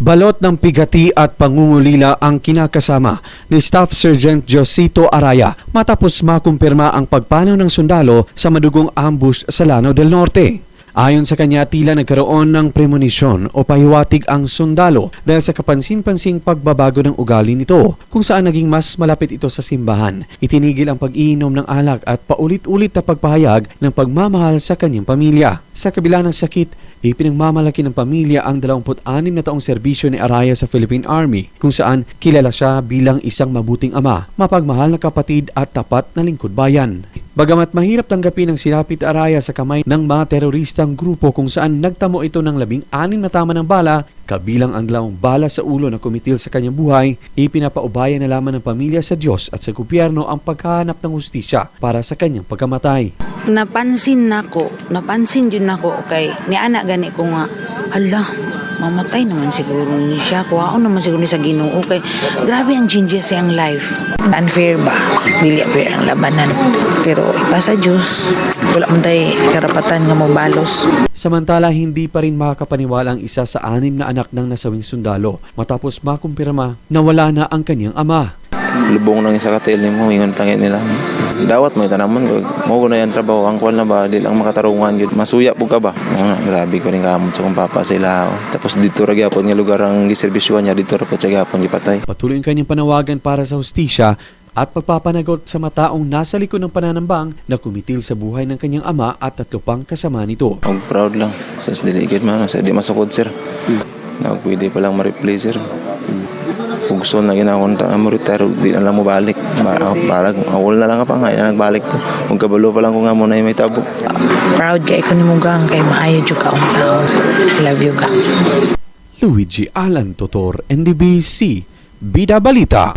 Balot ng pigati at pangungulila ang kinakasama ni Staff Sergeant Josito Araya matapos makumpirma ang pagpanaw ng sundalo sa madugong ambush sa Lanao del Norte. Ayon sa kanya, tila nagkaroon ng premonition o pahiwatig ang sundalo dahil sa kapansin-pansing pagbabago ng ugali nito kung saan naging mas malapit ito sa simbahan. Itinigil ang pag-iinom ng alak at paulit-ulit na pagpahayag ng pagmamahal sa kanyang pamilya. Sa kabila ng sakit, ipinagmamalaki ng pamilya ang 26 na taong serbisyo ni Araya sa Philippine Army kung saan kilala siya bilang isang mabuting ama, mapagmahal na kapatid at tapat na lingkod bayan. Bagamat mahirap tanggapin ang sinapit Araya sa kamay ng mga teroristang grupo kung saan nagtamo ito ng 16 na tama ng bala, kabilang ang 2 bala sa ulo na kumitil sa kanyang buhay, ipinapaubaya na lamang ng pamilya sa Diyos at sa gobyerno ang paghahanap ng hustisya para sa kanyang pagkamatay. Napansin yun ako kay ni anak gani ko nga, hala, mamatay naman siguro ni siya, kuhaon naman siguro ni sa Ginoo kay grabe ang changes sa iyang life. Unfair ba? Dili fair ang labanan. Pero ipa sa Diyos, wala man tayo karapatan nga mo balos. Samantala, hindi pa rin makakapaniwala ang isa sa 6 na anak ng nasawing sundalo matapos makumpirma na wala na ang kanyang ama. Lubong nang isa katil ni mo, ingon tangin nila. Dawat mo itanamon, mo ko na yan trabaho, ang kwal na ba, di lang makatarungan yun. Masuya po ka ba? Grabe ko rin kamot sa kong papa sila. Tapos dito ra gyapon nga lugar ang giserbisyuhan niya, dito ra po siya gyapon gipatay. Patuloy ang kanyang panawagan para sa hustisya at pagpapanagot sa mataong nasa likod ng pananambang na kumitil sa buhay ng kanyang ama at 3 pang kasama nito. Ang proud lang. Since diligid man, sa di masukod sir. Na pwede pa lang ma-replay sir. Pugso na ginakunta na mo retire, di na lang mo balik. Parang awol na lang ka pa nga, nagbalik to. Kung kabalo pa lang ko nga muna yung may tabo. Proud kay ko ni Mugang kay maayo jud ka ang taon. Love you ka. Luigi Alan Totor, NDBC, Bida Balita.